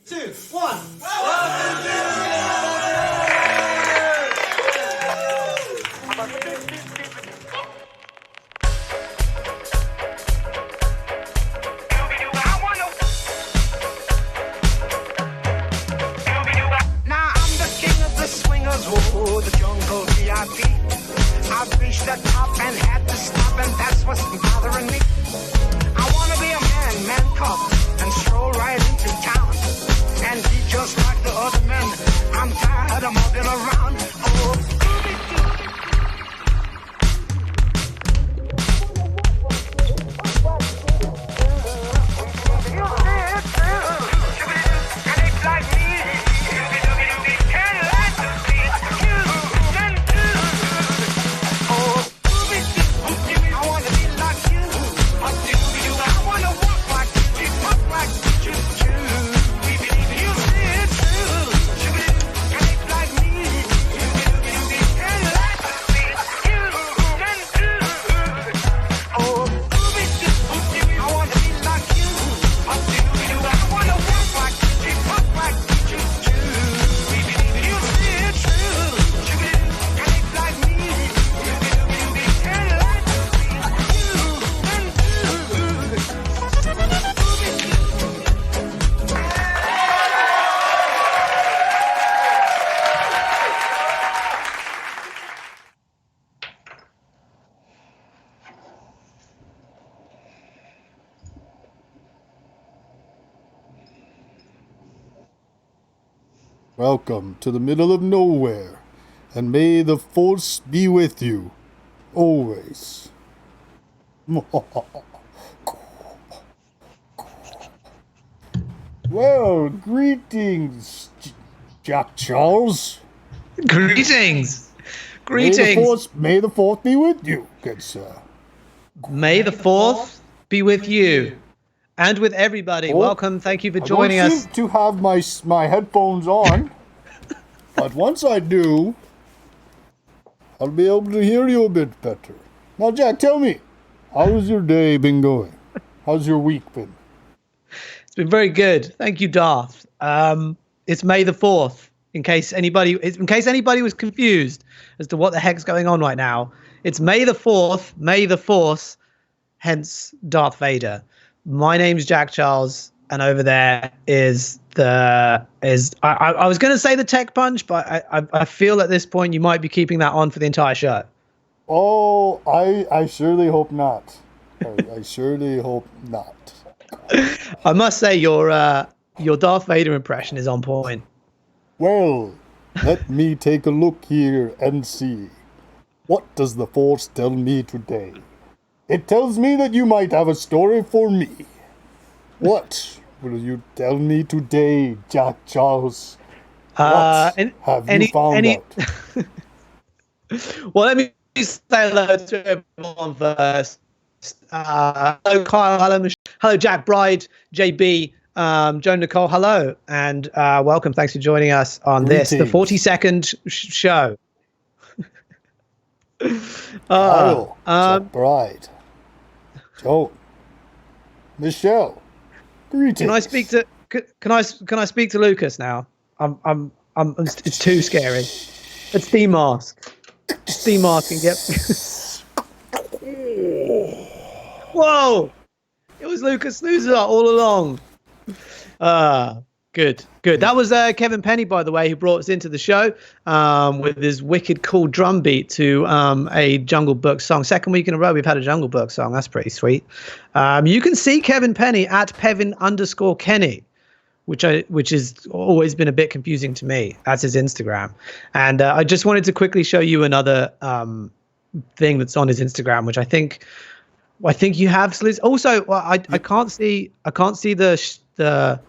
2, 1. Oh, the jungle VIP. I've reached the top and had to stop, and that's what's bothering me. I wanna be a man cub, and stroll right into town, and be just like the other men. I'm tired of moving around. Oh, Welcome to the middle of nowhere, and may the force be with you, always. Well, greetings, Jack Charles. Greetings. May the force be with you, good sir. May the fourth be with you. And with everybody. Welcome. Thank you for joining us. I don't seem to have my headphones on, but once I do, I'll be able to hear you a bit better. Now, Jack, tell me, how's your day been going? How's your week been? It's been very good. Thank you, Darth. It's May the 4th. In case anybody was confused as to what the heck's going on right now, it's May the 4th, May the Force, hence Darth Vader. My name's Jack Charles, and over there I was going to say the Tech Punch, but I feel at this point you might be keeping that on for the entire show. Oh, I surely hope not. I surely hope not. I must say your Darth Vader impression is on point. Well, let me take a look here and see. What does the Force tell me today? It tells me that you might have a story for me. What will you tell me today, Jack Charles? What have you found out? Well, let me say hello to everyone first. Hello, Kyle. Hello, Michelle. Hello, Jack Bride, JB, Joan Nicole. Hello, and welcome. Thanks for joining us on the 40-second show. Kyle, Jack Bride, Joan, Michelle. Greetings. Can I speak to Lucas now? It's too scary. Let's demask. Just demask and get. Whoa! It was Lucas Snoozer all along. Good. That was Kevin Penny, by the way, who brought us into the show with his wicked cool drum beat to a Jungle Book song. Second week in a row we've had a Jungle Book song. That's pretty sweet. You can see Kevin Penny at Pevin_Kenny, which has always been a bit confusing to me. That's his Instagram. And I just wanted to quickly show you another thing that's on his Instagram, which I think you have. Also, well, I can't see the.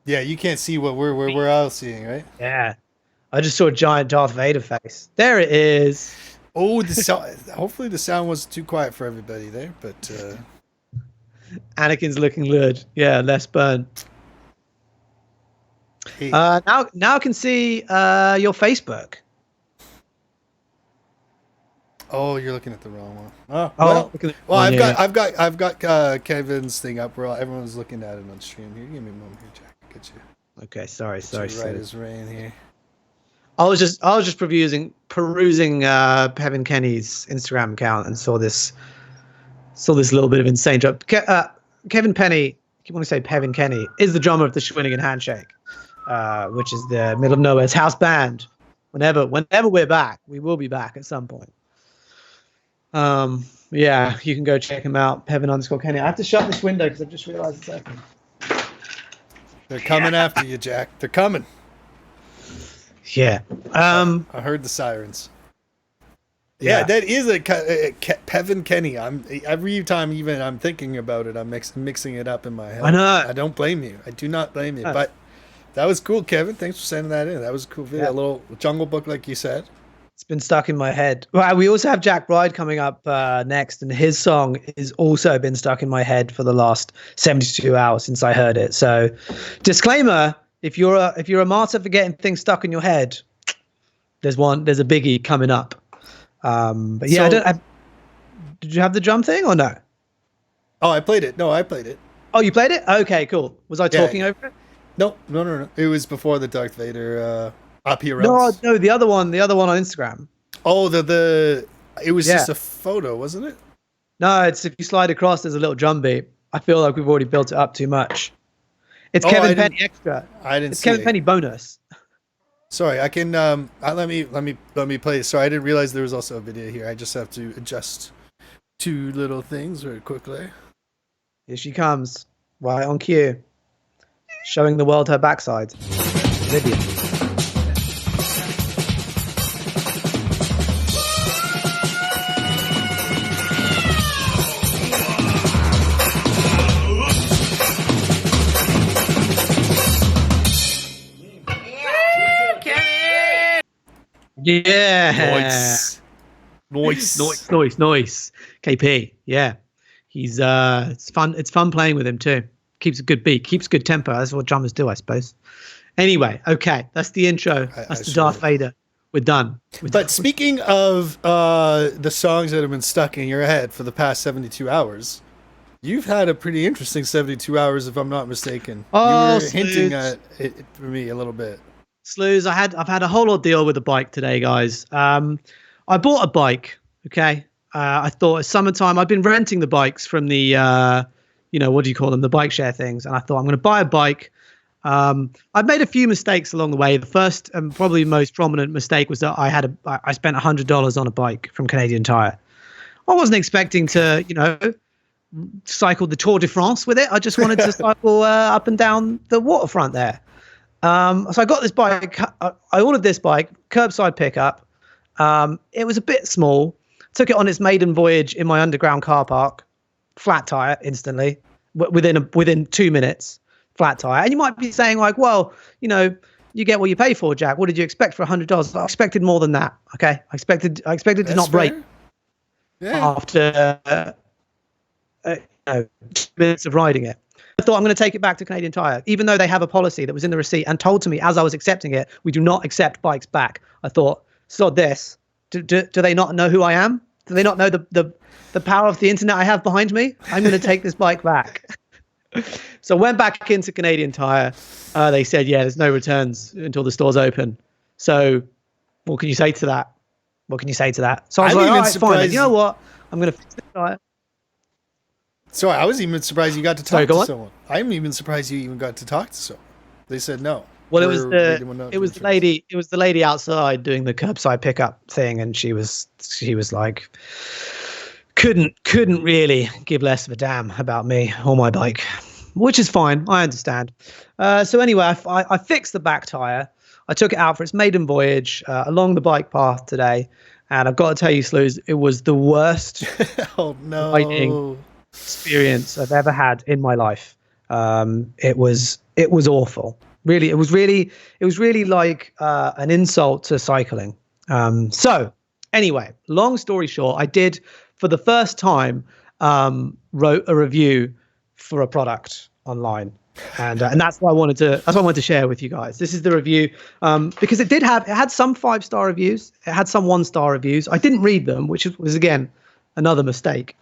Yeah, you can't see what we're all seeing, right? Yeah, I just saw a giant Darth Vader face. There it is. Oh, the sound. Hopefully, the sound wasn't too quiet for everybody there, but. Anakin's looking good. Yeah, less burn. Hey. Now I can see your Facebook. Oh, you're looking at the wrong one. Oh, well, I've got Kevin's thing up where everyone's looking at it on stream. Here, give me a moment here, Jack. Get you. Okay, sorry. Right as rain here. I was just perusing Kevin Kenny's Instagram account and saw this little bit of insane drop. Kevin Penny, I want to say Kevin Kenny, is the drummer of the Schwinnigan Handshake, which is the Middle of Nowhere's house band. Whenever we're back, we will be back at some point. Yeah, you can go check him out, Kevin_Kenny. I have to shut this window because I've just realized it's open. They're coming after you, Jack. They're coming. Yeah. I heard the sirens. Yeah, that is a Kevin Kenny. Every time even I'm thinking about it, I'm mixing it up in my head. I know. I don't blame you. I do not blame you. But that was cool, Kevin. Thanks for sending that in. That was a cool video. Yeah. A little Jungle Book, like you said. It's been stuck in my head. Well, we also have Jack Bride coming up next, and his song has also been stuck in my head for the last 72 hours since I heard it. So, disclaimer: if you're a martyr for getting things stuck in your head, there's a biggie coming up. But yeah, did you have the drum thing or no? Oh, I played it. No, I played it. Oh, you played it? Okay, cool. Was I talking over it? No. It was before the Darth Vader appearance. No, the other one on Instagram. Oh, it was just a photo, wasn't it? No, it's if you slide across, there's a little drum beat. I feel like we've already built it up too much. It's Kevin Penny extra. I didn't. It's Kevin Penny bonus. Sorry, I can let me play. Sorry, I didn't realize there was also a video here. I just have to adjust two little things very quickly. Here she comes, right on cue, showing the world her backside. Video. Yeah. Nice. KP. Yeah. He's it's fun playing with him too. Keeps a good beat, keeps good tempo. That's what drummers do, I suppose. Anyway, okay. That's the intro. That's the Darth Vader. We're done. Speaking of the songs that have been stuck in your head for the past 72 hours, you've had a pretty interesting 72 hours, if I'm not mistaken. Oh, you were hinting at it for me a little bit. Slews, I've had a whole ordeal with the bike today, guys. I bought a bike. Okay, I thought it's summertime. I've been renting the bikes from the, what do you call them, the bike share things, and I thought I'm going to buy a bike. I've made a few mistakes along the way. The first and probably most prominent mistake was that I spent $100 on a bike from Canadian Tire. I wasn't expecting to, cycle the Tour de France with it. I just wanted to cycle up and down the waterfront there. So I got this bike. I ordered this bike, curbside pickup. It was a bit small. Took it on its maiden voyage in my underground car park. Flat tire instantly. Within 2 minutes, flat tire. And you might be saying like, well, you get what you pay for, Jack. What did you expect for $100? I expected more than that. Okay, I expected to not break. Yeah. After 2 minutes of riding it. I thought I'm going to take it back to Canadian Tire, even though they have a policy that was in the receipt and told to me as I was accepting it, we do not accept bikes back. I thought, sod this. Do they not know who I am? Do they not know the power of the internet I have behind me? I'm going to take this bike back. So I went back into Canadian Tire. They said, yeah, there's no returns until the store's open. So what can you say to that? So I was like, all right, fine. You know what? I'm going to fix the tire. So I was even surprised you got to talk to someone. I'm even surprised you even got to talk to someone. They said no. Well, it was the lady outside doing the curbside pickup thing, and she was like, couldn't really give less of a damn about me or my bike, which is fine. I understand. So anyway, I fixed the back tire. I took it out for its maiden voyage along the bike path today, and I've got to tell you, Slews, it was the worst riding experience I've ever had in my life. It was awful. Really, it was really like an insult to cycling. So anyway, long story short, I did for the first time wrote a review for a product online. And that's what I wanted to share with you guys. This is the review because it had some 5-star reviews. It had some 1-star reviews. I didn't read them, which was again another mistake.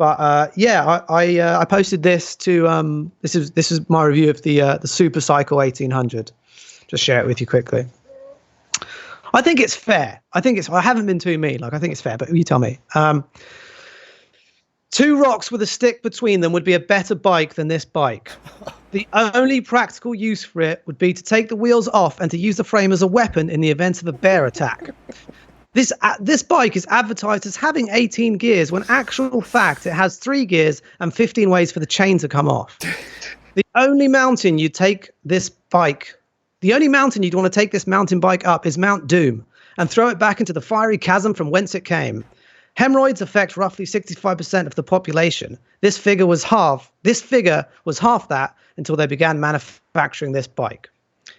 But yeah, I posted this to this is my review of the Super Cycle 1800. Just share it with you quickly. I think it's fair. I haven't been too mean. Like, I think it's fair, but you tell me. 2 rocks with a stick between them would be a better bike than this bike. The only practical use for it would be to take the wheels off and to use the frame as a weapon in the event of a bear attack. This bike is advertised as having 18 gears, when actual fact it has 3 gears and 15 ways for the chain to come off. The only mountain you'd want to take this mountain bike up is Mount Doom, and throw it back into the fiery chasm from whence it came. Hemorrhoids affect roughly 65% of the population. This figure was half that until they began manufacturing this bike.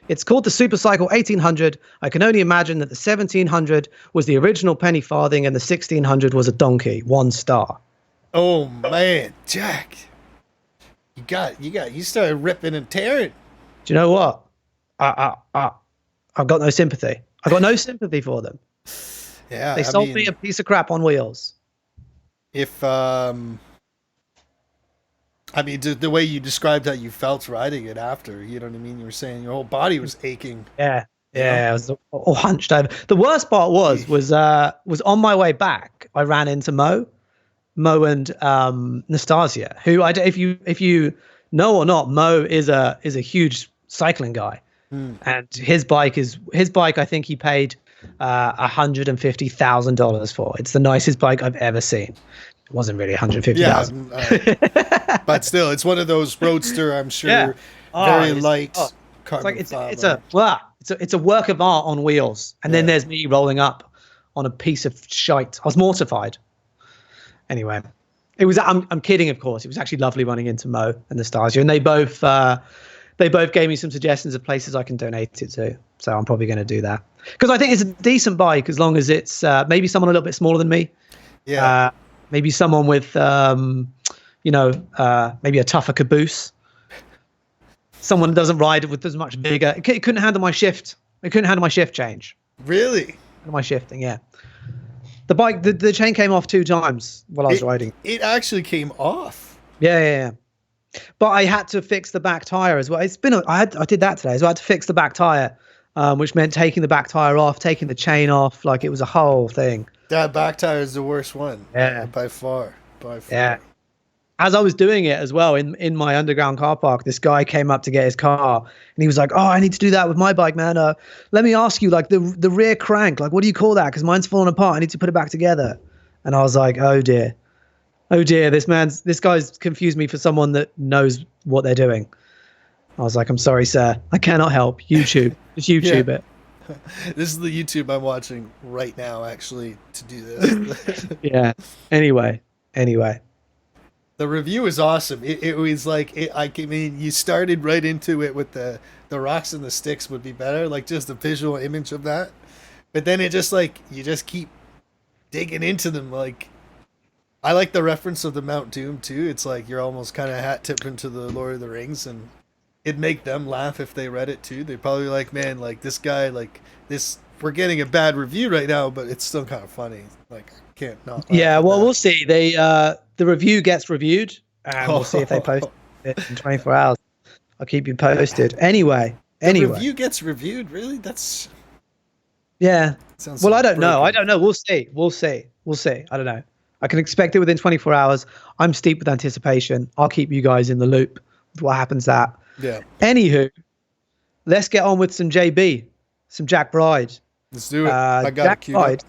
It's called the Super Cycle 1800. I can only imagine that the 1700 was the original penny farthing and the 1600 was a donkey. 1 star. Oh man, Jack, you started ripping and tearing. Do you know what? I've got no sympathy. I got no sympathy for them. Yeah, they sold me a piece of crap on wheels. If the way you described how you felt riding it after, you know what I mean? You were saying your whole body was aching. Yeah, I was all hunched over. The worst part was on my way back, I ran into Mo and Nastasia, who if you know or not, Mo is a huge cycling guy, and his bike. I think he paid $150,000 for. It's the nicest bike I've ever seen. It wasn't really $150,000, but still, it's one of those roadster. I'm sure, very light. It's a work of art on wheels. And then there's me rolling up on a piece of shite. I was mortified. Anyway, it was. I'm kidding, of course. It was actually lovely running into Mo and Nastasia, and they both gave me some suggestions of places I can donate it to. So I'm probably going to do that, because I think it's a decent bike, as long as it's maybe someone a little bit smaller than me. Yeah. Maybe someone with, maybe a tougher caboose. Someone that doesn't ride with as much bigger. It couldn't handle my shift. It couldn't handle my shift change. Really? My shifting, yeah. The bike, the chain came off 2 times while I was riding. It actually came off. Yeah. But I had to fix the back tire as well. I did that today. So I had to fix the back tire, which meant taking the back tire off, taking the chain off. Like, it was a whole thing. That back tire is the worst one. Yeah. By far. Yeah. As I was doing it as well in my underground car park, this guy came up to get his car, and he was like, "Oh, I need to do that with my bike, man. Let me ask you, like, the rear crank, like, what do you call that? Because mine's falling apart. I need to put it back together." And I was like, "Oh dear, this guy's confused me for someone that knows what they're doing." I was like, "I'm sorry, sir. I cannot help. YouTube. Just YouTube it." This is the YouTube I'm watching right now, actually, to do this. Yeah. Anyway. The review is awesome. It was like, you started right into it with the rocks and the sticks would be better, like just the visual image of that. But then it just like, you just keep digging into them. Like, I like the reference of the Mount Doom too. It's like you're almost kind of hat tipping to the Lord of the Rings, and it'd make them laugh if they read it too. They'd probably be like, man, like this guy, like this, we're getting a bad review right now, but it's still kind of funny. Like, I can't not. Yeah, well, we'll see. The review gets reviewed, and we'll see if they post it in 24 hours. I'll keep you posted. Anyway. The review gets reviewed, really? That's... Yeah. Sounds well, I don't know. We'll see. I don't know. I can expect it within 24 hours. I'm steep with anticipation. I'll keep you guys in the loop with what happens that. Yeah. Anywho, let's get on with some JB, some Jack Bride. Let's do it. I got it queued up.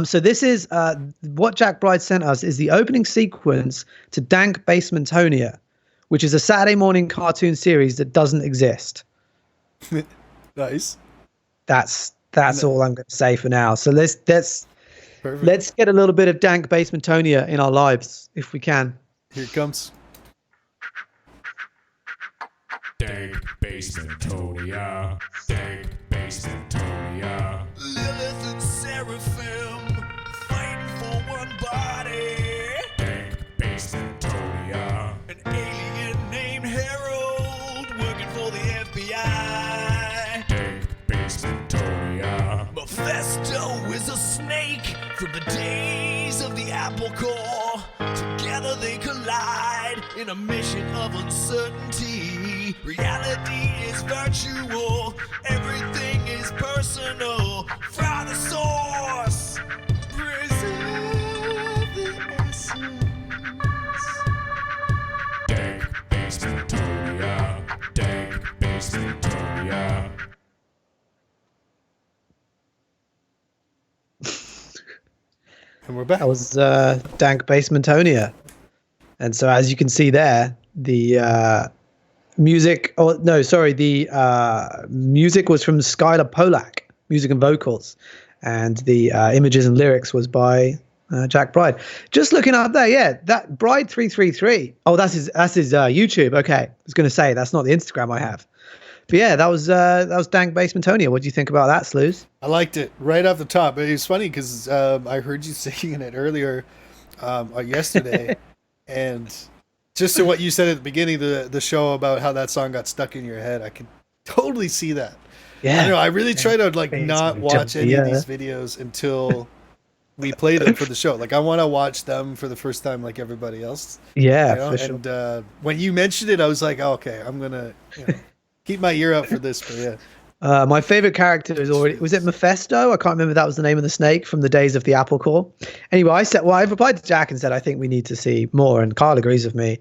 So this is what Jack Bride sent us is the opening sequence to Dank Basementonia, which is a Saturday morning cartoon series that doesn't exist. Nice. That's all I'm going to say for now. So let's get a little bit of Dank Basementonia in our lives if we can. Here it comes. Dank Basementonia. Dank Basementonia. Lilith and Seraphim fighting for one body. Dank Basementonia. An alien named Harold working for the FBI. Dank Basementonia. Mephisto is a snake from the days of the apple core. in a mission of uncertainty. Reality is virtual, everything is personal. From the source, preserve the essence. Dank Basementonia, Dank Basementonia. And we're back. That was Dank Basementonia. And so, as you can see there, the music, the music was from Skylar Polak, music and vocals. And the images and lyrics was by Jack Bride. Just looking up there, yeah, that Bride 333. Oh, that's his YouTube. Okay, I was going to say that's not the Instagram I have. But yeah, that was Dank Basementonia. What do you think about that, Slews? I liked it right off the top. It was funny because I heard you singing it earlier yesterday, and just to what you said at the beginning of the show about how that song got stuck in your head, I could totally see that. Yeah, I don't know. I really try to not watch any of these videos until we play them for the show. Like I want to watch them for the first time, like everybody else. Yeah, you know? for sure. And when you mentioned it, I was like, oh, okay, I'm gonna keep my ear out for this. But yeah. My favorite character was it Mephisto? I can't remember if that was the name of the snake from the days of the Apple Core. Anyway, I replied to Jack and said I think we need to see more, and Carl agrees with me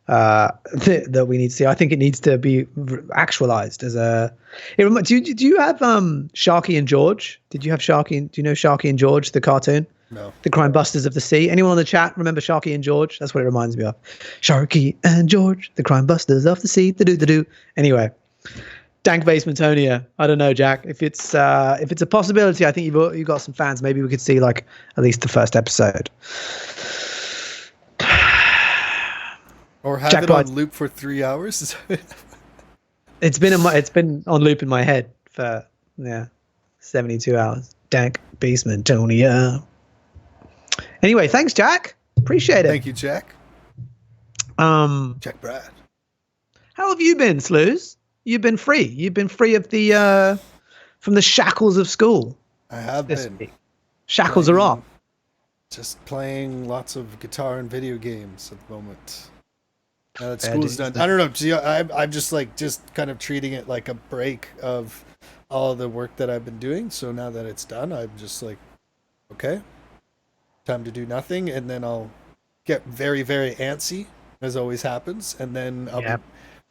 that we need to see. I think it needs to be actualized as a. Do you have Sharky and George? Did you have Sharky? Do you know Sharky and George, the cartoon? No. The Crime Busters of the Sea. Anyone on the chat remember Sharky and George? That's what it reminds me of. Sharky and George, the Crime Busters of the Sea. Da-do. Anyway. Dank Basementonia. I don't know, Jack. If it's a possibility, I think you've got some fans. Maybe we could see like at least the first episode. Or have Jack it Bright. on loop for 3 hours. It's been on loop in my head for 72 hours. Dank Basementonia. Anyway, thanks, Jack. Appreciate it. Thank you, Jack. Jack Brad. How have you been, Slews? You've been free. You've been free of the from the shackles of school. I have this been. week. Shackles are off. Just playing lots of guitar and video games at the moment. Now that Fair school is dues. done. I don't know. See, I'm just kind of treating it like a break of all the work that I've been doing. So now that it's done, I'm just like, okay, time to do nothing, and then I'll get very, very antsy, as always happens, and then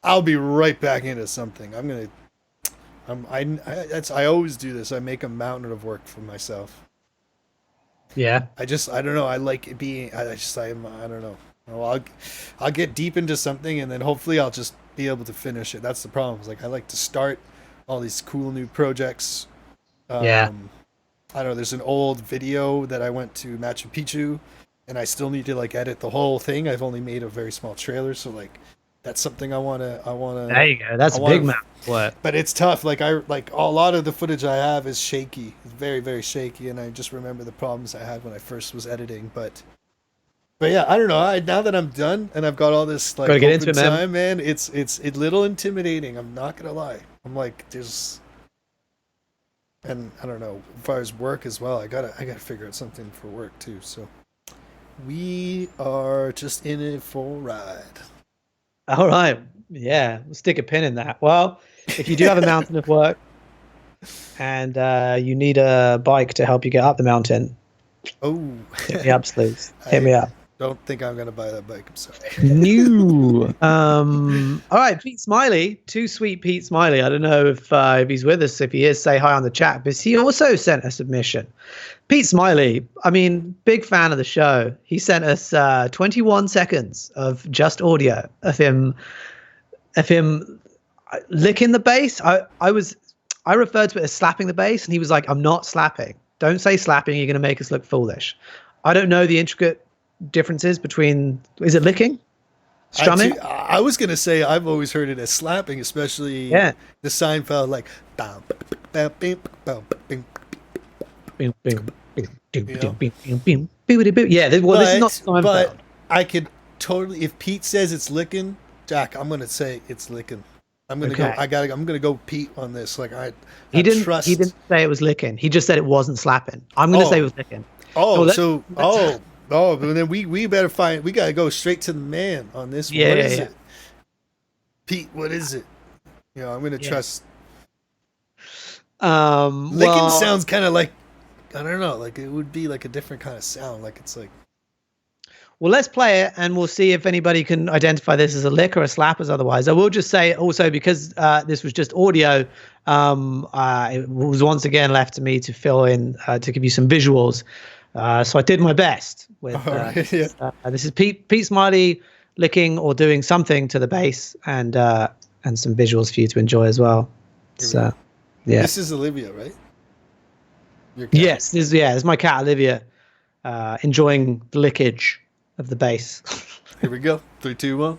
I'll be right back into something. I always do this. I make a mountain of work for myself. Yeah. I don't know. I like it being. I don't know. Well, I'll get deep into something, and then hopefully I'll just be able to finish it. That's the problem. It's like I like to start all these cool new projects. I don't know. There's an old video that I went to Machu Picchu, and I still need to edit the whole thing. I've only made a very small trailer, so that's something I wanna. There you go. That's a big map work. But it's tough. A lot of the footage I have is shaky. It's very, very shaky, and I just remember the problems I had when I first was editing. But yeah, I don't know. Now that I'm done and I've got all this Gotta get into it, time, man, it's a little intimidating. I'm not gonna lie. I'm and I don't know, as far as work as well, I gotta figure out something for work too. So we are just in it for a ride. All right. Yeah. We'll stick a pin in that. Well, if you do have a mountain of work and you need a bike to help you get up the mountain, hit me up, Sleeves. Hit me up. Don't think I'm gonna buy that bike. I'm sorry. New. All right, Pete Smiley, too sweet Pete Smiley. I don't know if he's with us. If he is, say hi on the chat. But he also sent a submission. Pete Smiley, I mean, big fan of the show. He sent us 21 seconds of just audio of him licking the bass. I referred to it as slapping the bass, and he was like, "I'm not slapping. Don't say slapping. You're going to make us look foolish." I don't know the intricate differences between. Is it licking? Strumming? I was gonna say I've always heard it as slapping, especially the Seinfeld this is not Seinfeld. But I could totally, if Pete says it's licking, Jack, I'm gonna say it's licking. I'm gonna go. I'm gonna go Pete on this. He didn't say it was licking. He just said it wasn't slapping. I'm gonna say it was licking. But Oh, but then we better find. We gotta go straight to the man on this one. Yeah, What is yeah. it, Pete? What is it? You know, I'm gonna trust. Licking Well, sounds kind of like, I don't know, like it would be like a different kind of sound. Like it's like. well, let's play it, and we'll see if anybody can identify this as a lick or a slap as otherwise. I will just say also, because this was just audio, it was once again left to me to fill in, to give you some visuals. So I did my best with Yeah. this is Pete Smiley licking or doing something to the bass, and some visuals for you to enjoy as well. So yeah. This is Olivia, right? Your cat. Yes, this is my cat Olivia, enjoying the lickage of the bass. Here we go. 3, 2, 1.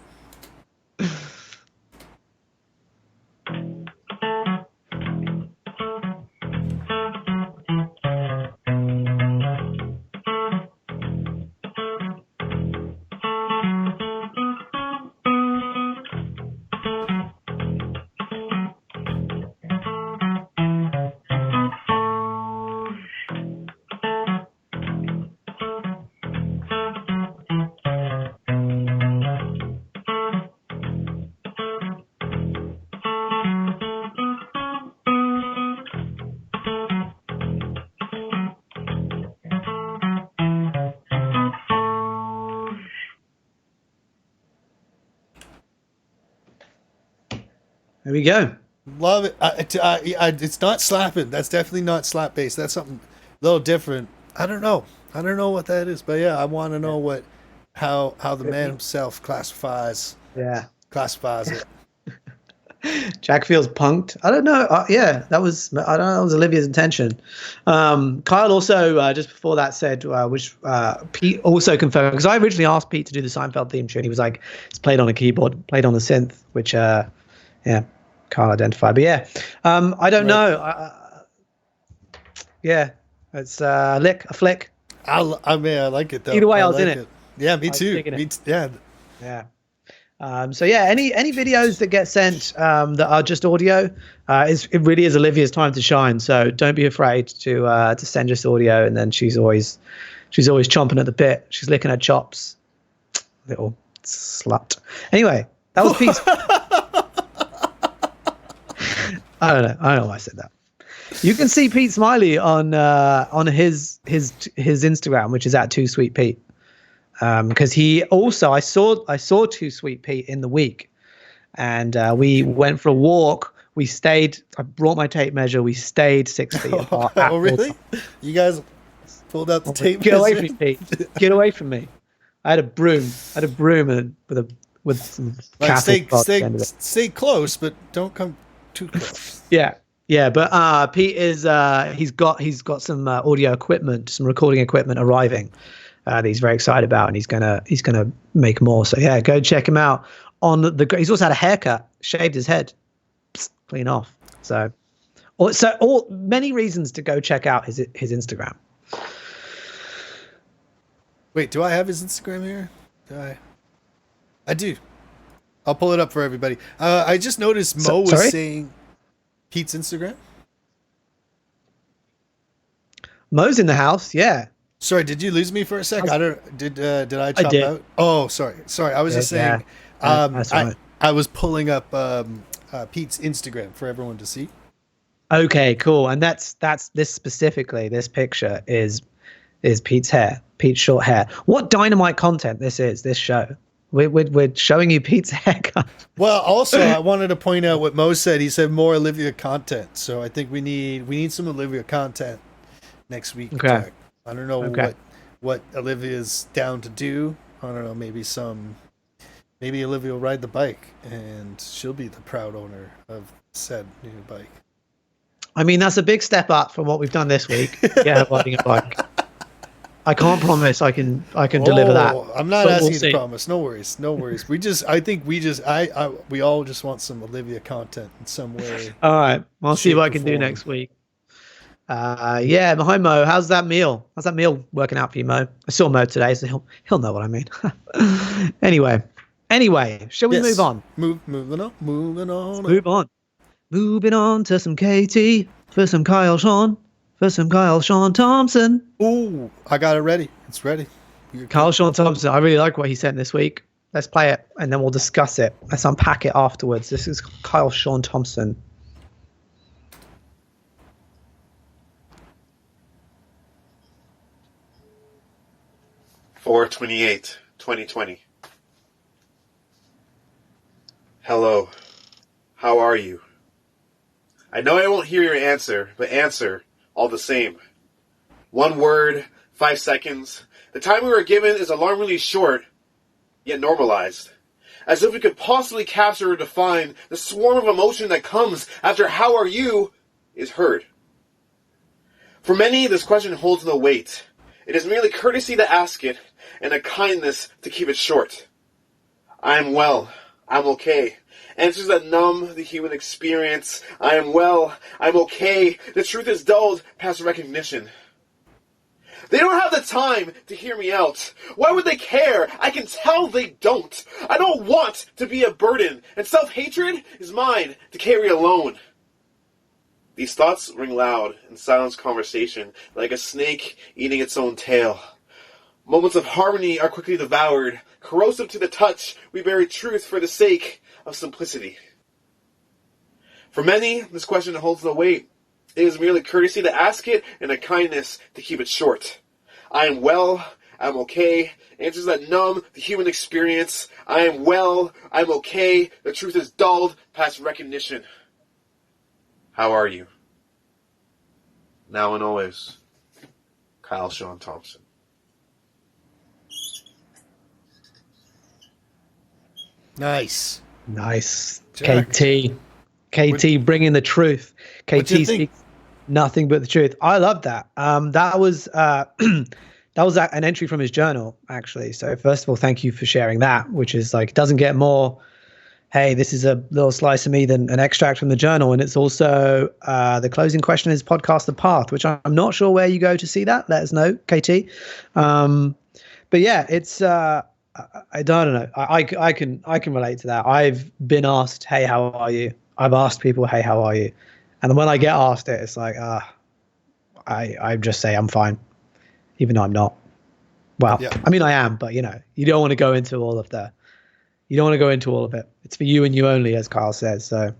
There we go. Love it. It's not slapping. That's definitely not slap bass. That's something a little different. I don't know. I don't know what that is, but yeah, I want to know how the man himself classifies it. Jack feels punked. I don't know. That was Olivia's intention. Kyle also just before that said, which Pete also confirmed, because I originally asked Pete to do the Seinfeld theme tune. He was like, it's played on a keyboard, played on a synth, which can't identify. But yeah, I don't know. It's a flick. I mean, I like it though. Either way, I was like in it. Yeah, me too. digging it. Yeah. So yeah, any videos that get sent that are just audio, it really is Olivia's time to shine. So don't be afraid to send us audio, and then she's always chomping at the bit. She's licking her chops, little slut. Anyway, that was Pete's. I don't know why I said that. You can see Pete Smiley on his Instagram, which is at Too Sweet Pete. Because he also, I saw Too Sweet Pete in the week, and we went for a walk. We stayed. I brought my tape measure. We stayed 6 feet apart. Oh, really? You guys pulled out the tape Get away measure? from me, Pete. Get away from me. I had a broom. With some Like Catholic cloth at the end of it. stay close, but don't come too close. Yeah, but Pete is he's got some audio equipment, some recording equipment arriving that he's very excited about, and he's gonna make more. So yeah, go check him out on the. He's also had a haircut, shaved his head, clean off. So many reasons to go check out his Instagram. Wait, do I have his Instagram here? I do. I'll pull it up for everybody. I just noticed Mo was sorry? saying Pete's Instagram. Mo's in the house. Yeah. Sorry, did you lose me for a sec? Did I chop did. out? Oh, sorry. I was just saying. That's right. I was pulling up Pete's Instagram for everyone to see. Okay, cool. And that's this specifically. This picture is Pete's hair, Pete's short hair. What dynamite content this is! This show. We're showing you Pete's haircut. Well, also I wanted to point out what Mo said. He said more Olivia content. So I think we need some Olivia content next week. Okay. Jack. I don't know Okay. what Olivia's down to do. I don't know. Maybe Olivia will ride the bike and she'll be the proud owner of said new bike. I mean, that's a big step up from what we've done this week. Yeah, riding a bike. I can't promise I can deliver that. I'm not but asking we'll you see. to promise. No worries. We all just want some Olivia content in some way. All right, I'll see Shape what I or can do form. next week. Yeah, hi Mo. How's that meal? How's that meal working out for you, Mo? I saw Mo today, so he'll know what I mean. Anyway, shall we Yes. move on? Moving on. Moving on to some Katie for some Kyle Sean Thompson. Ooh, I got it ready. It's ready. Carl Sean Thompson. I really like what he sent this week. Let's play it and then we'll discuss it. Let's unpack it afterwards. This is Kyle Sean Thompson. Four 2020. Hello. How are you? I know I won't hear your answer, but answer all the same. 1 word, 5 seconds. The time we were given is alarmingly short, yet normalized. As if we could possibly capture or define the swarm of emotion that comes after how are you is heard. For many, this question holds no weight. It is merely courtesy to ask it, and a kindness to keep it short. I am well. I'm okay. Answers that numb the human experience. I am well. I'm okay. The truth is dulled past recognition. They don't have the time to hear me out. Why would they care? I can tell they don't. I don't want to be a burden, and self-hatred is mine to carry alone. These thoughts ring loud in silence conversation, like a snake eating its own tail. Moments of harmony are quickly devoured. Corrosive to the touch, we bury truth for the sake of simplicity. For many, this question holds no weight. It is merely courtesy to ask it and a kindness to keep it short. I am well. I'm okay. Answers that numb the human experience. I am well. I'm okay. The truth is dulled past recognition. How are you? Now and always, Kyle Sean Thompson. Nice. Jack. KT bringing the truth. What'd you KT think? speaks nothing but the truth. I love that. That was an entry from his journal, actually. So first of all, thank you for sharing that, which is like, doesn't get more, hey, this is a little slice of me than an extract from the journal. And it's also the closing question is podcast The Path, which I'm not sure where you go to see that. Let us know, KT. But yeah, it's I don't know. I can relate to that. I've been asked, hey, how are you? I've asked people, hey, how are you? And then when I get asked it, it's like, I just say I'm fine, even though I'm not. Well, Yeah. I mean, I am, but you don't want to go into all of it. It's for you and you only, as Kyle says. So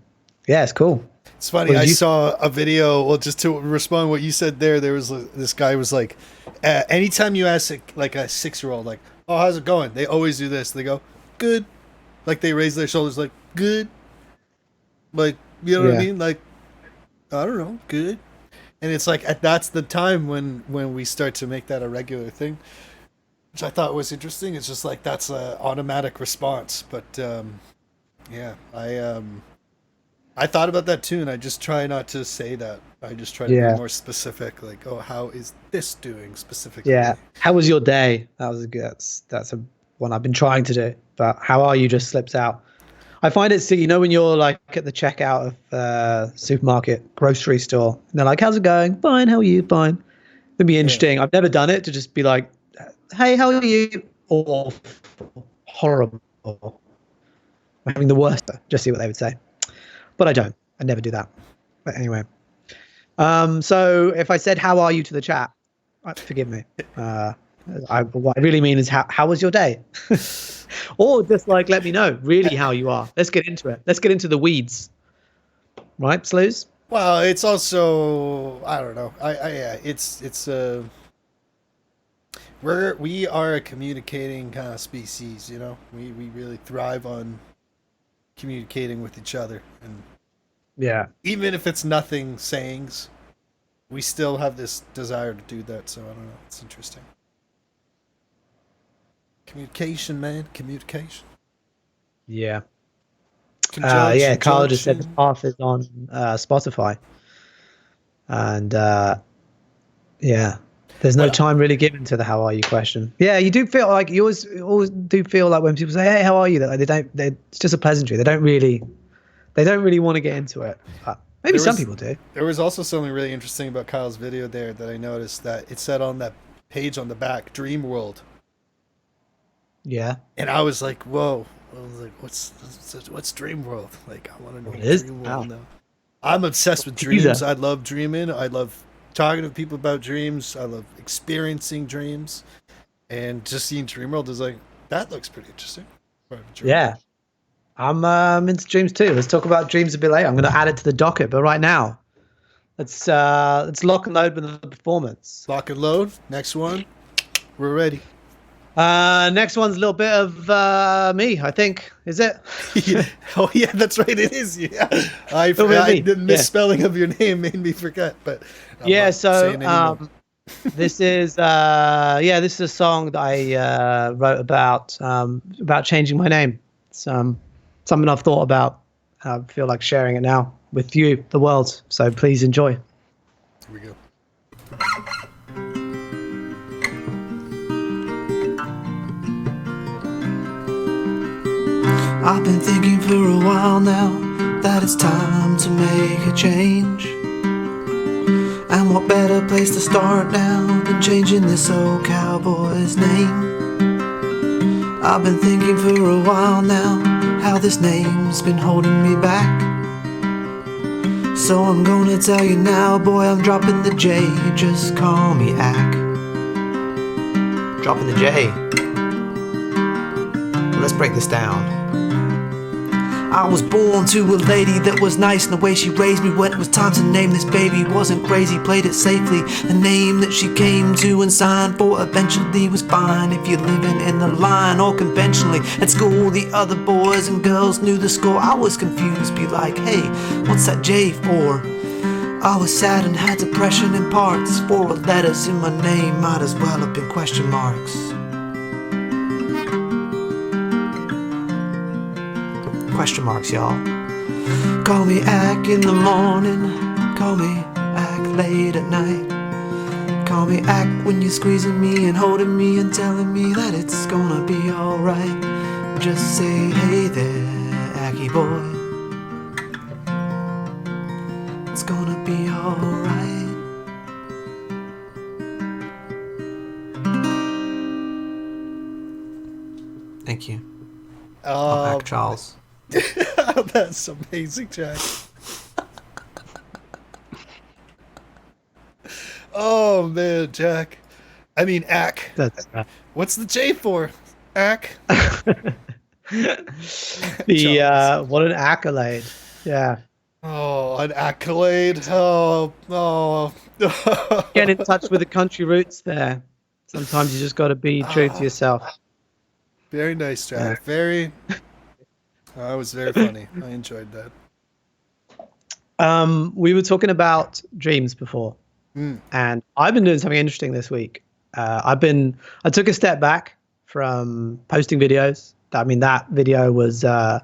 yeah, it's cool. It's funny. What did I you- saw a video. Well, just to respond to what you said there was this guy was like, anytime you ask like a 6-year-old, like, oh, how's it going? They always do this. They go, good. Like they raise their shoulders, like, good. Like, you know what I Yeah. mean? Like, I don't know, good. And it's like that's the time when we start to make that a regular thing, which I thought was interesting. It's just like that's an automatic response. But yeah, I thought about that too, and I just try not to say that. I just try to Yeah. be more specific, like, oh, how is this doing specifically? Yeah. How was your day? That was a good. That's a one I've been trying to do. But how are you just slips out. I find it silly, when you're like at the checkout of supermarket, grocery store, and they're like, how's it going? Fine. How are you? Fine. It'd be interesting. I've never done it to just be like, hey, how are you? Awful. Horrible. I'm having the worst. Just see what they would say. But I don't. I never do that. But anyway. So if I said, how are you to the chat, forgive me. What I really mean is how was your day? Or just like, let me know really how you are. Let's get into it. Let's get into the weeds. Right, Slews? Well, it's also, I don't know. Yeah, it's we are a communicating kind of species, We really thrive on communicating with each other, and Yeah. even if it's nothing sayings, we still have this desire to do that. So I don't know. It's interesting. Communication, man. Communication. Yeah. Conjunction, Yeah, Carl just said the junction. path is on Spotify. And yeah, there's no Well- time really given to the how are you question. Yeah, you do feel like you always do feel like when people say, hey, how are you? That like, it's just a pleasantry. They don't really want to get into it. But maybe There some was- people do. There was also something really interesting about Kyle's video there that I noticed, that it said on that page on the back, Dream World. Yeah. And I was like, whoa. I was like, what's Dream World? Like, I want to know What is? Dream Wow. World now. I'm obsessed with Teaser. dreams. I love dreaming. I love talking to people about dreams. I love experiencing dreams. and just seeing Dreamworld is like, that looks pretty interesting. Yeah. I'm into dreams too. Let's talk about dreams a bit later. I'm going to add it to the docket, but right now, let's lock and load with the performance. Lock and load. Next one. We're ready. Next one's a little bit of me, I think. Is it? Yeah. Oh yeah, that's right. It is. Yeah, the misspelling of your name made me forget. But I'm yeah, not saying so anymore. this is this is a song that I wrote about changing my name. It's something I've thought about. I feel like sharing it now with you, the world. So please enjoy. Here we go. I've been thinking for a while now that it's time to make a change. And what better place to start now than changing this old cowboy's name? I've been thinking for a while now how this name's been holding me back. So I'm gonna tell you now, boy, I'm dropping the J, just call me Ack. Dropping the J. Let's break this down. I was born to a lady that was nice, and the way she raised me when it was time to name this baby wasn't crazy, played it safely. The name that she came to and signed for eventually was fine if you're living in the line or conventionally. At school, the other boys and girls knew the score. I was confused, be like, hey, what's that J for? I was sad and had depression in parts. 4 letters in my name might as well have been question marks. Question marks, y'all. Call me Ack in the morning, call me Ack late at night. Call me Ack when you're squeezing me and holding me and telling me that it's gonna be alright. Just say, hey there, Acky boy, it's gonna be alright. Thank you. I'm Ack Charles. That's amazing, Jack. Oh man, Jack. I mean, Ack. That's What's the J for? Ack. what an accolade. Yeah. Oh, an accolade. Oh. Get in touch with the country roots there. Sometimes you just got to be true to yourself. Very nice, Jack. Very. That was very funny. I enjoyed that. We were talking about dreams before, and I've been doing something interesting this week. I took a step back from posting videos. I mean, that video was the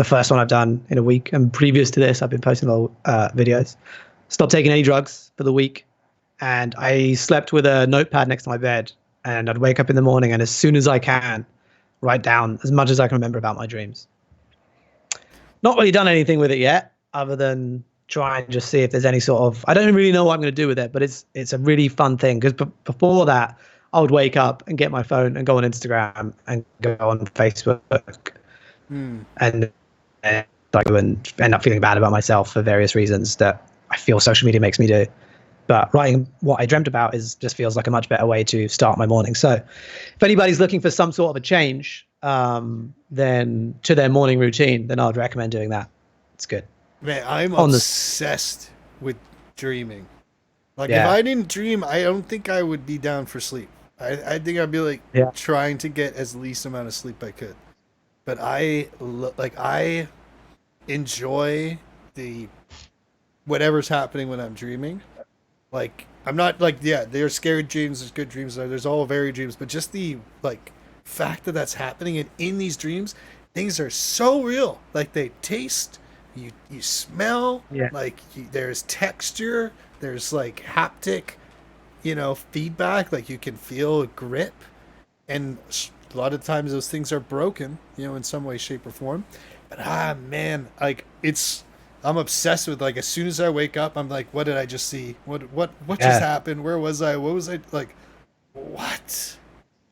first one I've done in a week, and previous to this, I've been posting videos. Stopped taking any drugs for the week, and I slept with a notepad next to my bed, and I'd wake up in the morning, and as soon as I can, write down as much as I can remember about my dreams. Not really done anything with it yet, other than try and just see if there's any sort of. I don't really know what I'm going to do with it, but it's a really fun thing because before that, I would wake up and get my phone and go on Instagram and go on Facebook, and end up feeling bad about myself for various reasons that I feel social media makes me do. But writing what I dreamt about just feels like a much better way to start my morning. So, if anybody's looking for some sort of a change, then to their morning routine, then I would recommend doing that. It's good. Man, I'm obsessed with dreaming. Like, if I didn't dream, I don't think I would be down for sleep. I think I'd be like trying to get as least amount of sleep I could. But I enjoy the whatever's happening when I'm dreaming. Like, I'm not like, there's scary dreams, there's good dreams, there's all varied dreams, but just the like fact that that's happening, and in these dreams, things are so real. Like, they taste, you smell, like there's texture, there's like haptic, feedback, like you can feel a grip, and a lot of times those things are broken, in some way, shape, or form. But man, like I'm obsessed with, like, as soon as I wake up, I'm like, what did I just see? What just happened? Where was I? What was I like? What?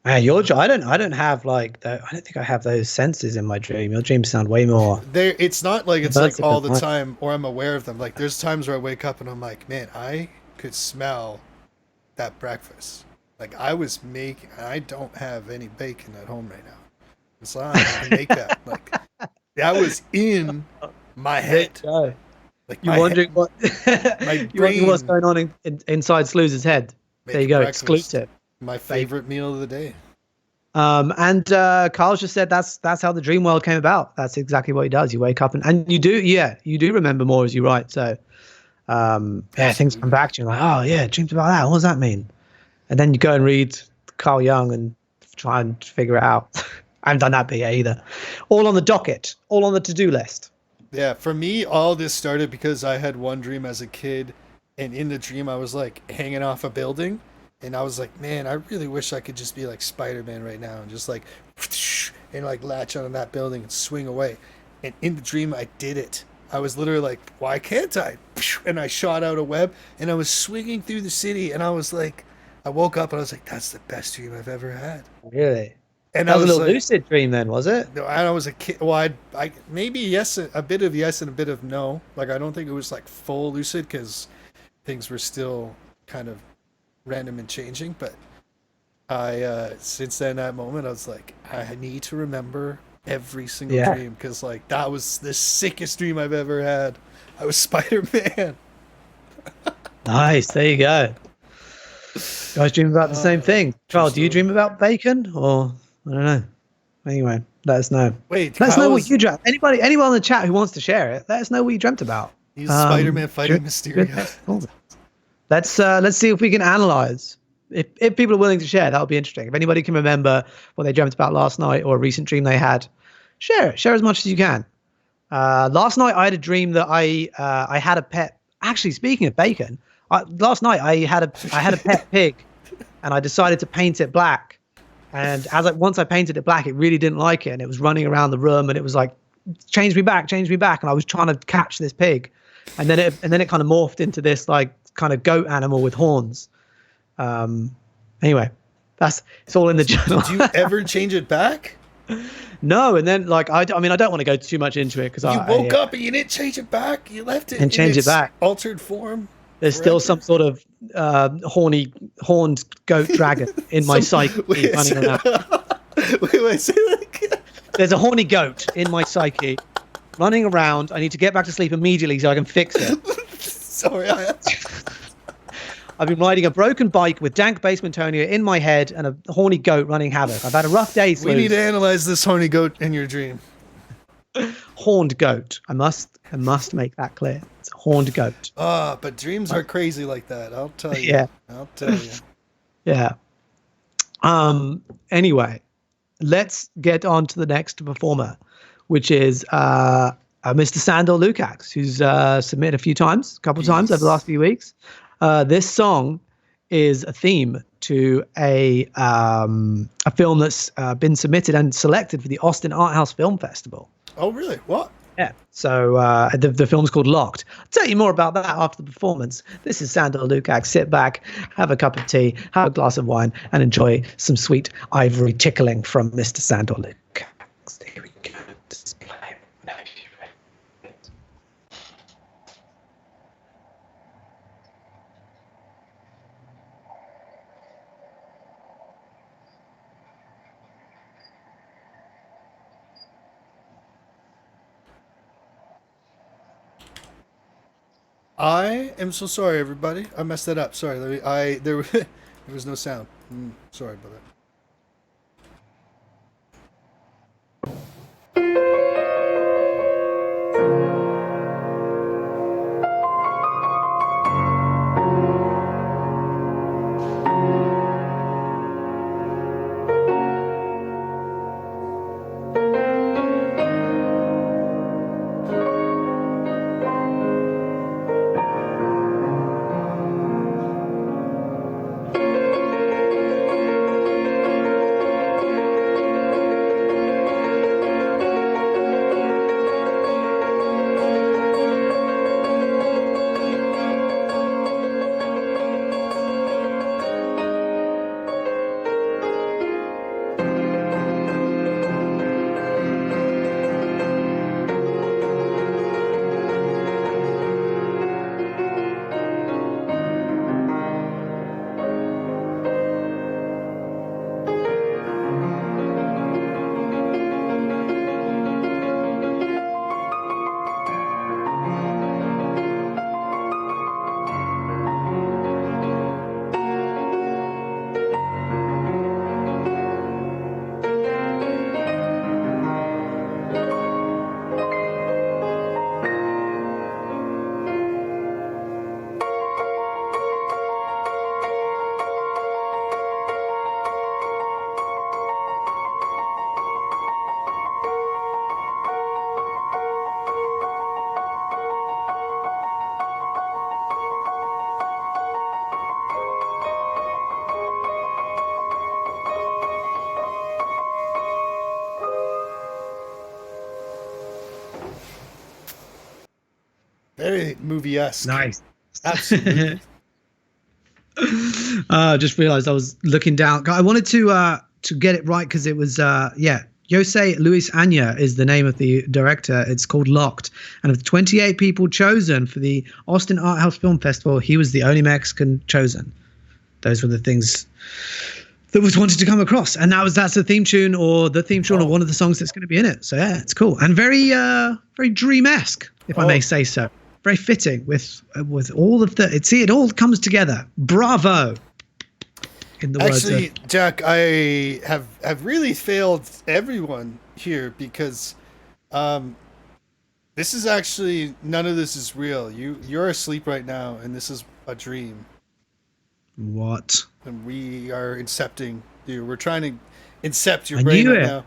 Man, I don't have like I don't think I have those senses in my dream. Your dreams sound way more. It's not like it's like all the time, or I'm aware of them. Like, there's times where I wake up and I'm like, man, I could smell that breakfast. Like I was making. I don't have any bacon at home right now. It's not I can make that. Like that was in my head. Go. Like You're my wondering head, what my you're wondering what's brain going on inside Sluice's head. There you making go, breakfast. exclusive. My favorite meal of the day. And Carl just said that's how the dream world came about. That's exactly what he does. You wake up and you do remember more as you write. So things come back to you like, oh yeah, dreamed about that. What does that mean? And then you go and read Carl Jung and try and figure it out. I haven't done that bit yet either. All on the docket, all on the to-do list. Yeah, for me, all this started because I had one dream as a kid, and in the dream, I was like hanging off a building, and I was like, man, I really wish I could just be like Spider-Man right now and just like, and like latch onto that building and swing away. And in the dream, I did it. I was literally like, why can't I? And I shot out a web, and I was swinging through the city, and I was like, I woke up and I was like, that's the best dream I've ever had. Really? And That I was a was little like, lucid dream then, was it? no, I was a kid. Well, I maybe yes, a bit of yes and a bit of no. Like I don't think it was like full lucid because things were still kind of random and changing. But I since then that moment I was like, I need to remember every single Yeah. dream because like that was the sickest dream I've ever had. I was Spider-Man. Nice. There you go. You guys dream about the same thing. Carl, do you dream about bacon or I don't know? Anyway, let us know. Wait, Let us know Kyle what was- you dreamt. Anyone in the chat who wants to share it, let us know what you dreamt about. He's Spider-Man fighting Dream- Mysterio. Cool. Let's see if we can analyze. If people are willing to share, that would be interesting. If anybody can remember what they dreamt about last night or a recent dream they had, share it. Share as much as you can. Last night I had a dream that I had a pet. Actually, speaking of bacon, last night I had a pet pig, and I decided to paint it black. And once I painted it black, it really didn't like it, and it was running around the room, and it was like, change me back, and I was trying to catch this pig, and then it kind of morphed into this like kind of goat animal with horns. Anyway, it's all in the journal. Did you ever change it back? No, and then like I mean I don't want to go too much into it because You woke up and you didn't change it back. You left it And change it its back. altered form. There's still some sort of horned goat dragon in my psyche running around. wait, say that again. There's a horny goat in my psyche running around. I need to get back to sleep immediately so I can fix it. Sorry, I've been riding a broken bike with dank basement Tonia in my head and a horny goat running havoc. I've had a rough day, we need Sluice. to analyze this horny goat in your dream. Horned goat. I must make that clear. It's a horned goat. But dreams are crazy like that. I'll tell you. Yeah. I'll tell you. Yeah. Anyway, let's get on to the next performer, which is Mr. Sandor Lukacs, who's submitted a couple of times over the last few weeks. This song is a theme to a film that's been submitted and selected for the Austin Art House Film Festival. Oh, really? What? Yeah. So the film's called Locked. I'll tell you more about that after the performance. This is Sandor Lukacs. Sit back, have a cup of tea, have a glass of wine, and enjoy some sweet ivory tickling from Mr. Sandor Lukacs. Here we go. Display. Now you're ready. I am so sorry, everybody. I messed that up. Sorry. There was no sound. Sorry about that. Very movie-esque. Nice. Absolutely. Just realized I was looking down. I wanted to get it right because it was Jose Luis Anya is the name of the director. It's called Locked, and of the 28 people chosen for the Austin Art House Film Festival, he was the only Mexican chosen. Those were the things that was wanted to come across, and that's the theme tune or one of the songs that's going to be in it. So yeah, it's cool and very very dream-esque, if I may say so. Very fitting with all of the. It all comes together. Bravo. In the Actually, words of, Jack, I have really failed everyone here because this is actually none of this is real. You're asleep right now, and this is a dream. What? And we are incepting you. We're trying to incept your I brain knew right it. now.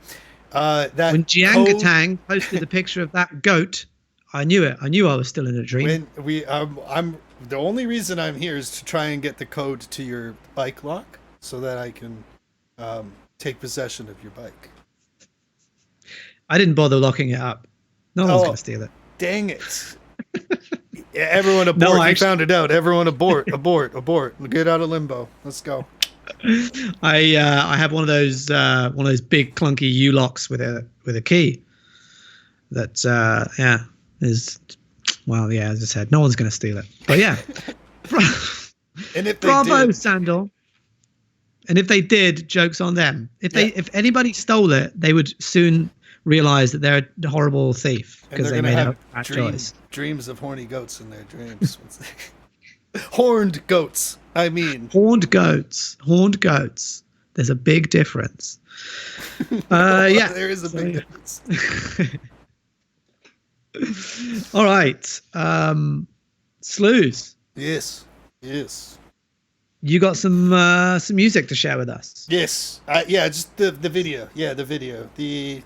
That When code- Jiangatang posted the picture of that goat, I knew it. I knew I was still in a dream. when we I'm the only reason I'm here is to try and get the code to your bike lock so that I can take possession of your bike. I didn't bother locking it up. No one's Oh. going to steal it. Dang it. Yeah, everyone abort. No, We actually- found it out. Everyone abort. Abort. Get out of limbo. Let's go. I have one of those big clunky U locks with a key. That is as I said, no one's going to steal it. But yeah, And if they bravo, did, Sandal. And if they did, jokes on them. If anybody stole it, they would soon realize that they're a horrible thief and because they're they gonna made have a bad choice. dreams of horny goats in their dreams. Horned goats. I mean, Horned goats. There's a big difference. Yeah. there is a So, big yeah. difference. All right. Slews. Yes. You got some music to share with us. Yes. Just the video. Yeah, the video. The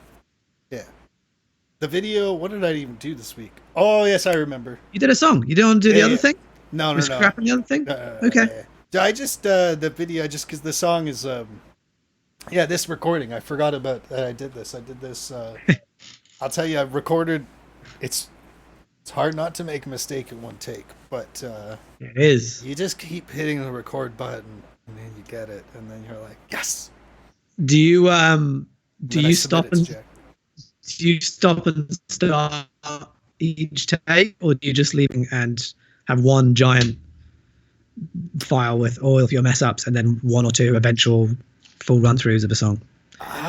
video. What did I even do this week? Oh, yes, I remember. You did a song. You didn't want to do the Yeah, other yeah. thing? No. Was scrapping the other thing? Okay. Yeah. I just the video. Because the song is this recording. I forgot about that. I did this. I'll tell you. I've recorded. It's hard not to make a mistake in one take, but It is. you just keep hitting the record button, and then you get it, and then you're like, yes. Do you And then I submit it to Jack. start each take, or do you just leave and have one giant file with all of your mess ups and then one or two eventual full run throughs of a song?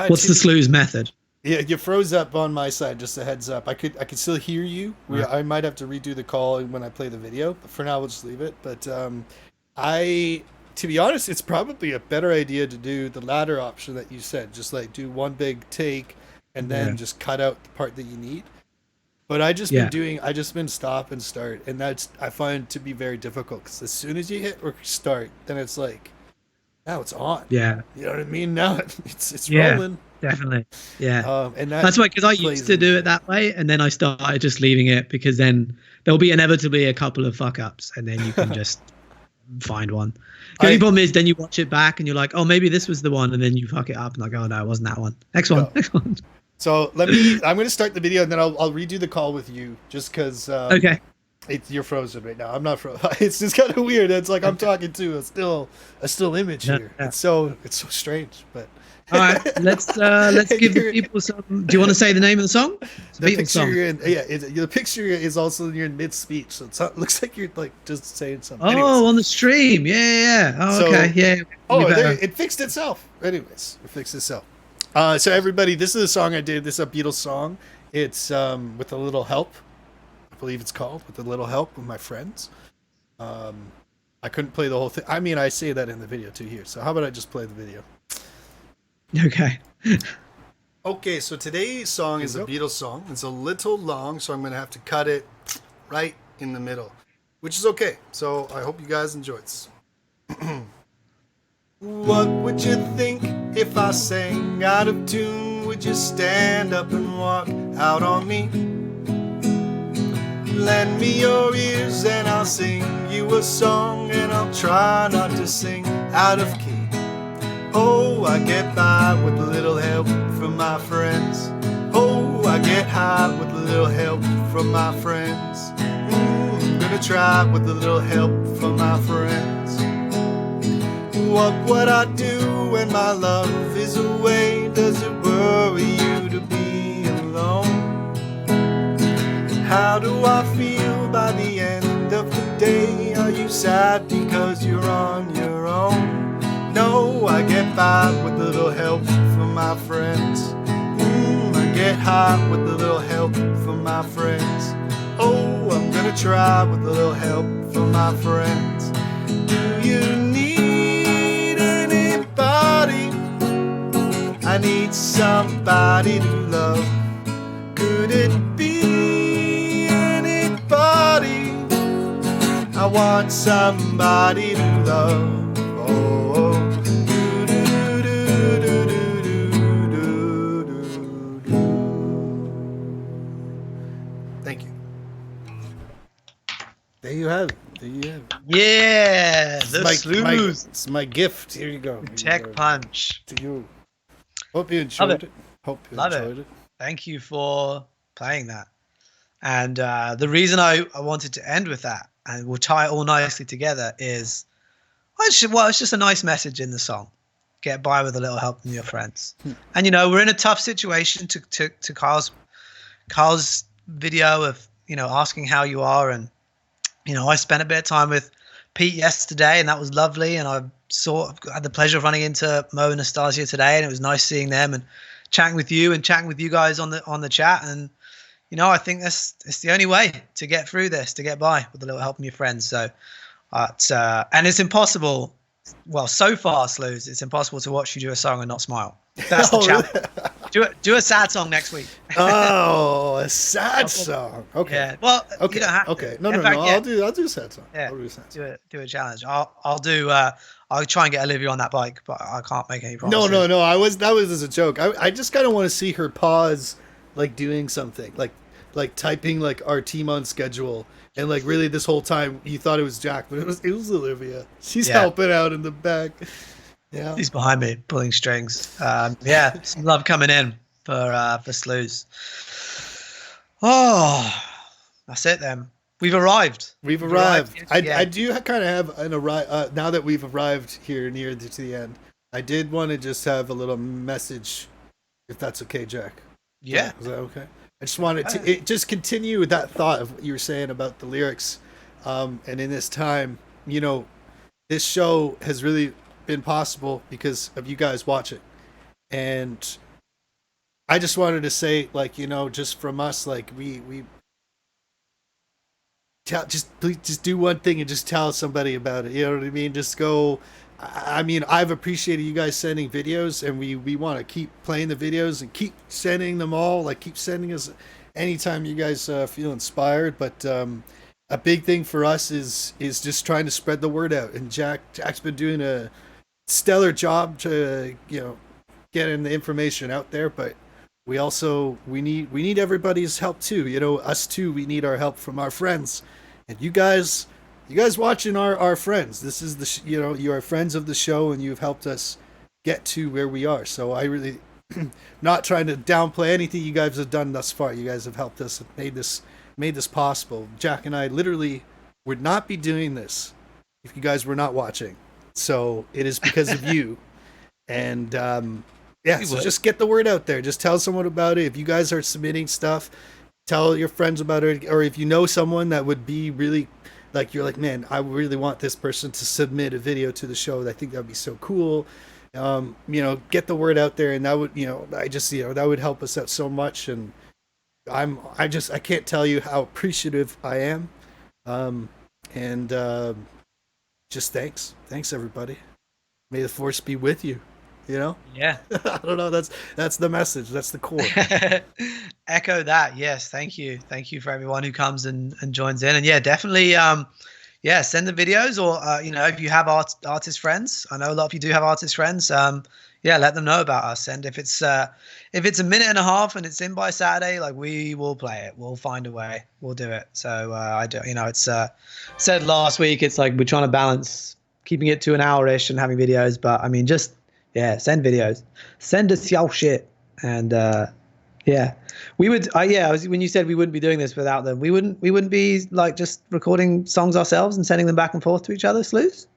What's the slews method? Yeah, you froze up on my side. Just a heads up. I could still hear you. I might have to redo the call when I play the video. But for now, we'll just leave it. But to be honest, it's probably a better idea to do the latter option that you said. Just like do one big take and then just cut out the part that you need. But I just been stop and start, and that's I find to be very difficult because as soon as you hit or start, then it's like now it's on. Yeah. You know what I mean? Now it's Yeah. rolling. Definitely. Yeah. And That's why, because I plays used to in- do it that way, and then I started just leaving it because then there'll be inevitably a couple of fuck ups, and then you can just find one. The only problem is then you watch it back and you're like, oh, maybe this was the one, and then you fuck it up and like, oh no, it wasn't that one. Next one. No. Next one. So I'm going to start the video and then I'll redo the call with you just because Okay. you're frozen right now. I'm not frozen. It's just kind of weird. It's like I'm talking to a still image here. Yeah. It's so strange, but. All right. Let's give the people some. Do you want to say the name of the song? It's a The Beatles picture song. you're in, the picture is also you're in mid speech, so it looks like you're like just saying something. Oh, Anyways. on the stream. Yeah. Oh, So- okay. Yeah. Oh, You better- it fixed itself. Anyways, it fixed itself. So everybody, this is a song I did. This is a Beatles song. It's with a little help. I believe it's called with a little help with my friends. I couldn't play the whole thing. I mean, I say that in the video too here. So how about I just play the video? Okay. Okay, so today's song is a Beatles song. It's a little long, so I'm going to have to cut it right in the middle, which is okay. So I hope you guys enjoy it. What would you think if I sang out of tune? Would you stand up and walk out on me? Lend me your ears and I'll sing you a song, and I'll try not to sing out of key. Oh, I get by with a little help from my friends. Oh, I get high with a little help from my friends. gonna try with a little help from my friends. What would I do when my love is away? Does it worry you to be alone? How do I feel by the end of the day? Are you sad because you're on your own? No, I get by with a little help from my friends. I get high with a little help from my friends. Oh, I'm gonna try with a little help from my friends. Do you need anybody? I need somebody to love. Could it be anybody? I want somebody to love. Oh, thank you. There you have it. There you have it. Yeah, the Slews. It's my gift. Here you go. Here you Tech go. Punch. To you. Hope you enjoyed it. Hope you Love enjoyed it. Thank you for playing that. And the reason I wanted to end with that, and we'll tie it all nicely together, is it's just a nice message in the song. Get by with a little help from your friends. And we're in a tough situation to Carl's video of asking how you are, and I spent a bit of time with Pete yesterday, and that was lovely. And I had the pleasure of running into Mo and Nastasia today, and it was nice seeing them and chatting with you guys on the chat. And I think it's the only way to get through this, to get by with a little help from your friends. So, and it's impossible. Well, so far, Slews, it's impossible to watch you do a song and not smile. That's the challenge. Do a sad song next week. Oh, a sad song. Okay. Yeah. Well, okay. You don't have okay. to. No. In fact, yeah. I'll do a sad song. Yeah. I'll do a sad song. Do a challenge. I'll try and get Olivia on that bike, but I can't make any promises. No. That was as a joke. I just kind of want to see her pause, like doing something, like typing like our team on schedule, and like really this whole time you thought it was Jack, but it was Olivia. She's helping out in the back. Yeah, he's behind me pulling strings. Some love coming in for Slews. Oh, that's it then. We've arrived. I do kind of have an arrive now that we've arrived here near to the end. I did want to just have a little message, if that's okay, Jack. Yeah. Is that okay? I just wanted to just continue with that thought of what you were saying about the lyrics. And in this time, this show has really been possible because of you guys watching. And I just wanted to say, just from us, we just do one thing and just tell somebody about it. You know what I mean? Just go. I mean, I've appreciated you guys sending videos, and we want to keep playing the videos and keep sending them all. Keep sending us anytime you guys feel inspired. But a big thing for us is just trying to spread the word out. And Jack's been doing a stellar job to getting the information out there. But we need everybody's help too. Us too. We need our help from our friends, and you guys watching our friends. This is you are friends of the show, and you've helped us get to where we are. So I really not trying to downplay anything you guys have done thus far. You guys have helped us, made this possible. Jack and I literally would not be doing this if you guys were not watching. So it is because of you. And so just get the word out there. Just tell someone about it. If you guys are submitting stuff, tell your friends about it. Or if you know someone that would be really you're like, man, I really want this person to submit a video to the show. I think that would be so cool. Get the word out there, and that would, that would help us out so much. And I can't tell you how appreciative I am. Just thanks everybody. May the force be with you. Yeah. I don't know. That's the message. That's the core. Echo that. Yes. Thank you for everyone who comes and joins in. And definitely. Send the videos, or if you have artist friends. I know a lot of you do have artist friends. Let them know about us. And if it's a minute and a half and it's in by Saturday, we will play it. We'll find a way. We'll do it. So I do. It's said last week. It's we're trying to balance keeping it to an hour-ish and having videos. But I mean, just send videos. Send us your shit and Yeah, we would. Yeah, when you said we wouldn't be doing this without them, we wouldn't be like just recording songs ourselves and sending them back and forth to each other. Slews?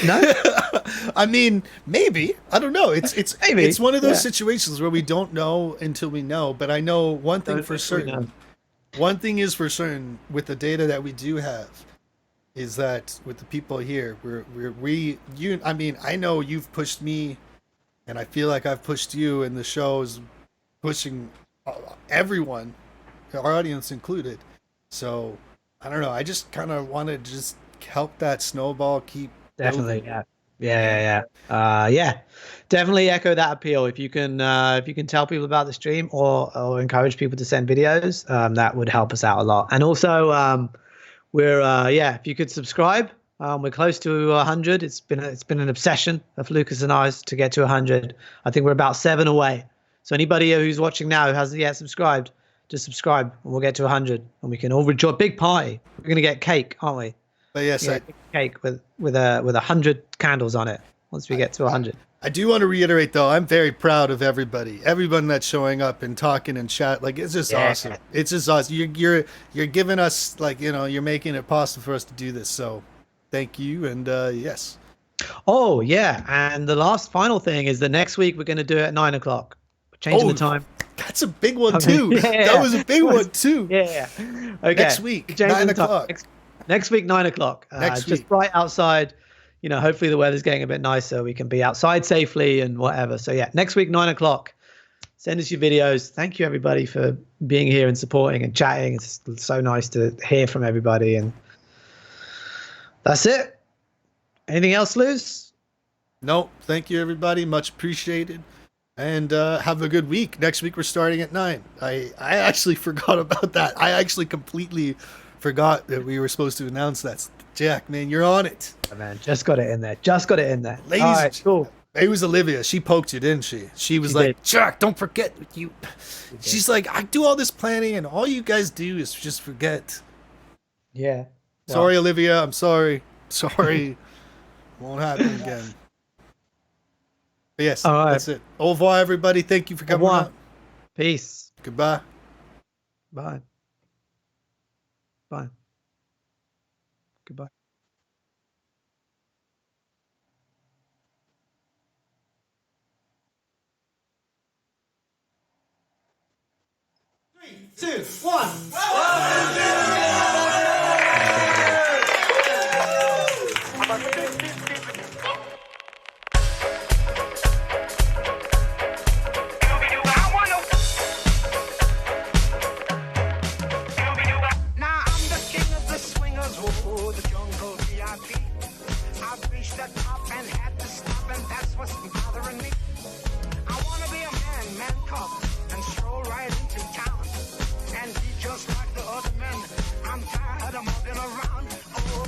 No, I mean, maybe. I don't know. maybe. It's one of those Yeah. situations where we don't know until we know. But I know one thing for Until we know. certain. One thing is for certain with the data that we do have is that with the people here, you. I mean, I know you've pushed me, and I feel like I've pushed you, and the show is pushing everyone, our audience included. So I don't know. I just kind of want to just help that snowball keep Definitely. building. Yeah. Yeah. Definitely echo that appeal. If you can tell people about the stream or encourage people to send videos, that would help us out a lot. And also, we're if you could subscribe, we're close to 100. It's been an obsession of Lucas and ours to get to 100. I think we're about 7 away. So anybody who's watching now who hasn't yet subscribed, just subscribe and we'll get to 100 and we can all enjoy a big party. We're gonna get cake, aren't we? But yes, Yeah, cake with 100 candles on it once we get to 100. I do want to reiterate though, I'm very proud of everyone that's showing up and talking and chat. Like it's just awesome. It's just awesome. You're giving us like you're making it possible for us to do this. So thank you and yes. Oh yeah, and the last final thing is that next week we're going to do it at 9 o'clock. We're changing the time. That's a big one too. Yeah. That was a big one too. Yeah. Okay. Next week, Changing 9 the time. o'clock. Next week, 9 o'clock. Next just week. right outside. Hopefully the weather's getting a bit nicer. We can be outside safely and whatever. So yeah, next week, 9 o'clock. Send us your videos. Thank you everybody for being here and supporting and chatting. It's so nice to hear from everybody. And that's it. Anything else, Luz? No, thank you everybody. Much appreciated. And have a good week. Next week we're starting at 9. I actually forgot about that. I actually completely forgot that we were supposed to announce that. Jack, man, you're on it. Oh, man, just got it in there. Ladies, All right, cool. It was Olivia. She poked you, didn't she? She was She like, did. Jack, don't forget you. She's like, I do all this planning and all you guys do is just forget. Yeah. Sorry, Olivia. I'm sorry. Sorry. Won't happen again. But yes, All right. that's it. Au revoir, everybody. Thank you for coming revoir. out. Peace. Goodbye. Bye. Bye. Goodbye. Now I'm the king of the swingers, oh, the jungle VIP. I've reached the top and had to stop, and that's what's bothering me. I wanna be a man cub, and stroll right into town, and be just like the other men. I'm tired of moving around. Oh,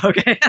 Okay.